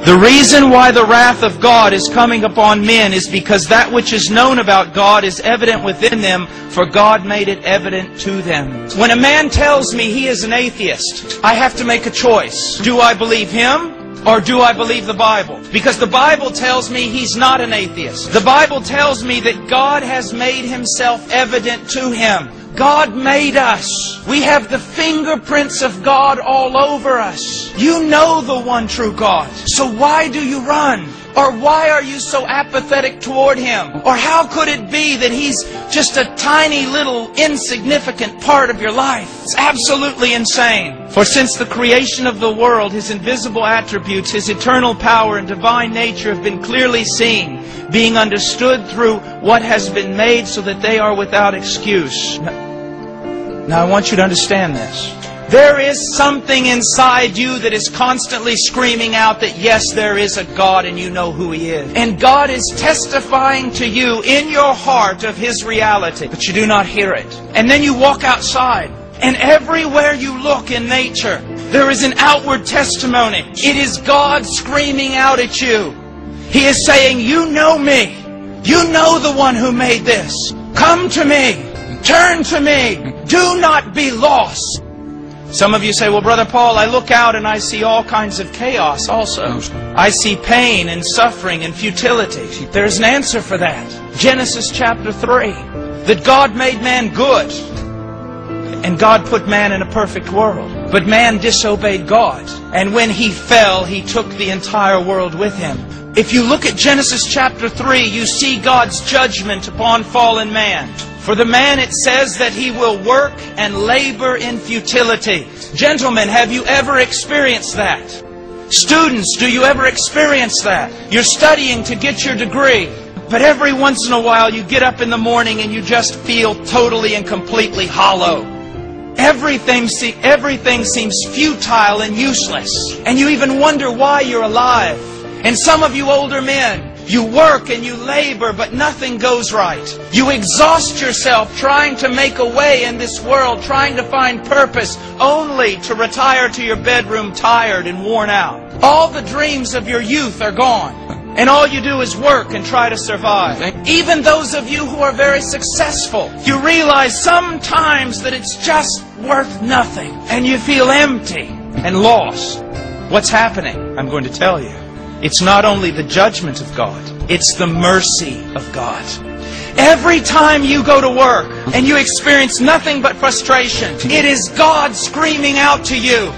The reason why the wrath of God is coming upon men is because that which is known about God is evident within them, for God made it evident to them. When a man tells me he is an atheist, I have to make a choice. Do I believe him? Or do I believe the Bible? Because the Bible tells me he's not an atheist. The Bible tells me that God has made Himself evident to him. God made us. We have the fingerprints of God all over us. You know the one true God. So why do you run? Or why are you so apathetic toward Him? Or how could it be that He's just a tiny little insignificant part of your life? It's absolutely insane. For since the creation of the world, His invisible attributes, His eternal power and divine nature have been clearly seen, being understood through what has been made, so that they are without excuse. Now I want you to understand this. There is something inside you that is constantly screaming out that yes, there is a God and you know who He is. And God is testifying to you in your heart of His reality, but you do not hear it. And then you walk outside, and everywhere you look in nature, there is an outward testimony. It is God screaming out at you. He is saying, you know me. You know the one who made this. Come to me. Turn to me. Do not be lost. Some of you say, well, Brother Paul, I look out and I see all kinds of chaos also. I see pain and suffering and futility. There's an answer for that. Genesis chapter 3. That God made man good. And God put man in a perfect world. But man disobeyed God. And when he fell, he took the entire world with him. If you look at Genesis chapter 3, you see God's judgment upon fallen man. For the man, it says that he will work and labor in futility. Gentlemen, have you ever experienced that? Students, do you ever experience that? You're studying to get your degree, but every once in a while you get up in the morning and you just feel totally and completely hollow. Everything seems futile and useless. And you even wonder why you're alive. And some of you older men, you work and you labor, but nothing goes right. You exhaust yourself trying to make a way in this world, trying to find purpose, only to retire to your bedroom tired and worn out. All the dreams of your youth are gone. And all you do is work and try to survive. Even those of you who are very successful, you realize sometimes that it's just worth nothing. And you feel empty and lost. What's happening? I'm going to tell you. It's not only the judgment of God, it's the mercy of God. Every time you go to work and you experience nothing but frustration, it is God screaming out to you.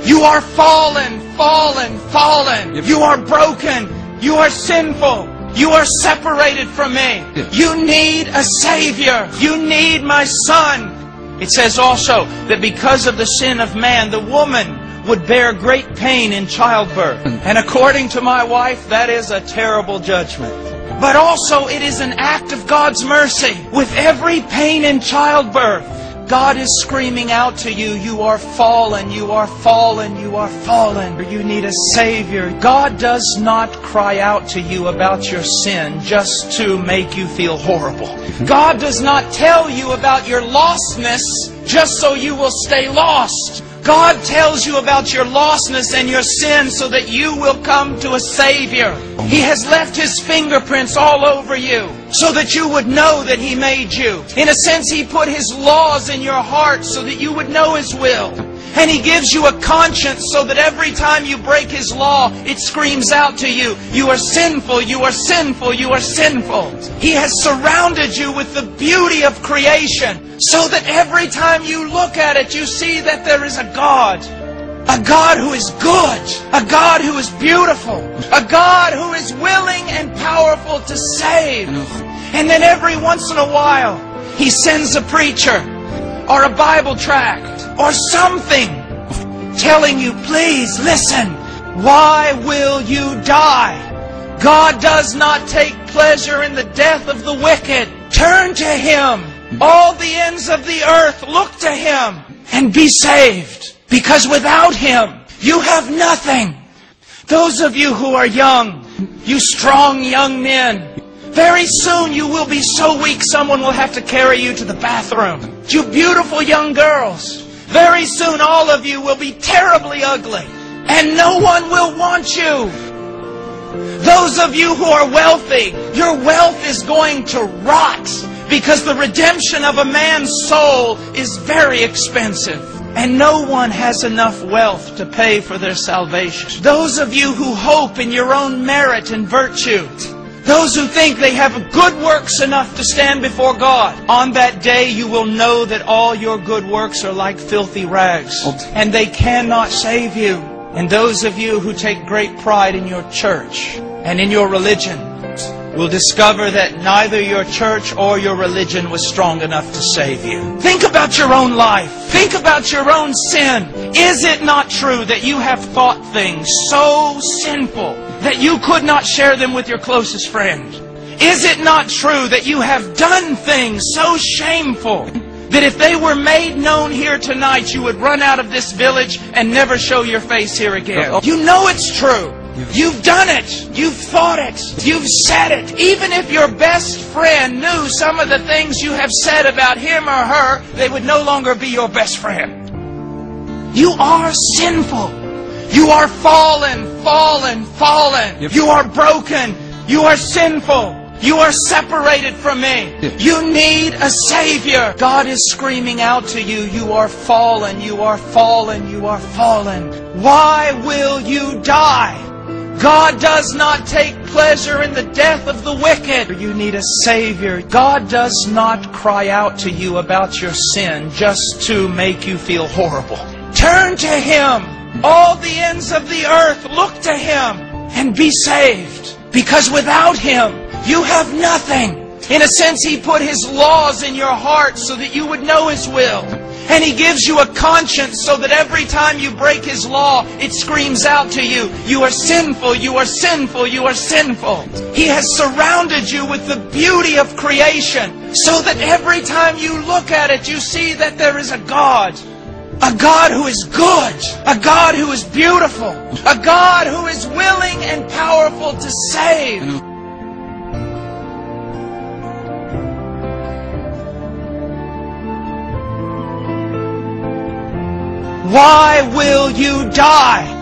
You are fallen, fallen, fallen. You are broken. You are sinful. You are separated from me. You need a Savior. You need my Son. It says also that because of the sin of man, the woman would bear great pain in childbirth. And according to my wife, that is a terrible judgment. But also it is an act of God's mercy. With every pain in childbirth, God is screaming out to you, you are fallen, you are fallen, you are fallen. You need a Savior. God does not cry out to you about your sin just to make you feel horrible. God does not tell you about your lostness just so you will stay lost. God tells you about your lostness and your sin so that you will come to a Savior. He has left His fingerprints all over you so that you would know that He made you. In a sense, He put His laws in your heart so that you would know His will. And He gives you a conscience so that every time you break His law, it screams out to you, you are sinful, you are sinful, you are sinful. He has surrounded you with the beauty of creation so that every time you look at it, you see that there is a God. A God who is good. A God who is beautiful. A God who is willing and powerful to save. And then every once in a while, He sends a preacher or a Bible tract or something telling you, please listen. Why will you die? God does not take pleasure in the death of the wicked. Turn to Him. All the ends of the earth, look to Him and be saved. Because without Him, you have nothing. Those of you who are young, you strong young men, very soon you will be so weak someone will have to carry you to the bathroom. You beautiful young girls, very soon all of you will be terribly ugly. And no one will want you. Those of you who are wealthy, your wealth is going to rot because the redemption of a man's soul is very expensive. And no one has enough wealth to pay for their salvation. Those of you who hope in your own merit and virtue, those who think they have good works enough to stand before God, on that day you will know that all your good works are like filthy rags, and they cannot save you. And those of you who take great pride in your church and in your religion will discover that neither your church or your religion was strong enough to save you. Think about your own life. Think about your own sin. Is it not true that you have thought things so sinful that you could not share them with your closest friend? Is it not true that you have done things so shameful that if they were made known here tonight, you would run out of this village and never show your face here again? You know it's true. You've done it. You've thought it. You've said it. Even if your best friend knew some of the things you have said about him or her, they would no longer be your best friend. You are sinful. You are fallen. You are broken. You are sinful. You are separated from me. You need a Savior. God is screaming out to you, you are fallen, you are fallen, you are fallen. Why will you die? God does not take pleasure in the death of the wicked. You need a Savior. God does not cry out to you about your sin just to make you feel horrible. Turn to Him. All the ends of the earth, look to Him and be saved. Because without Him, you have nothing. In a sense, He put His laws in your heart so that you would know His will. And He gives you a conscience so that every time you break His law, it screams out to you, you are sinful, you are sinful, you are sinful. He has surrounded you with the beauty of creation so that every time you look at it, you see that there is a God. A God who is good. A God who is beautiful. A God who is willing and powerful to save. Why will you die?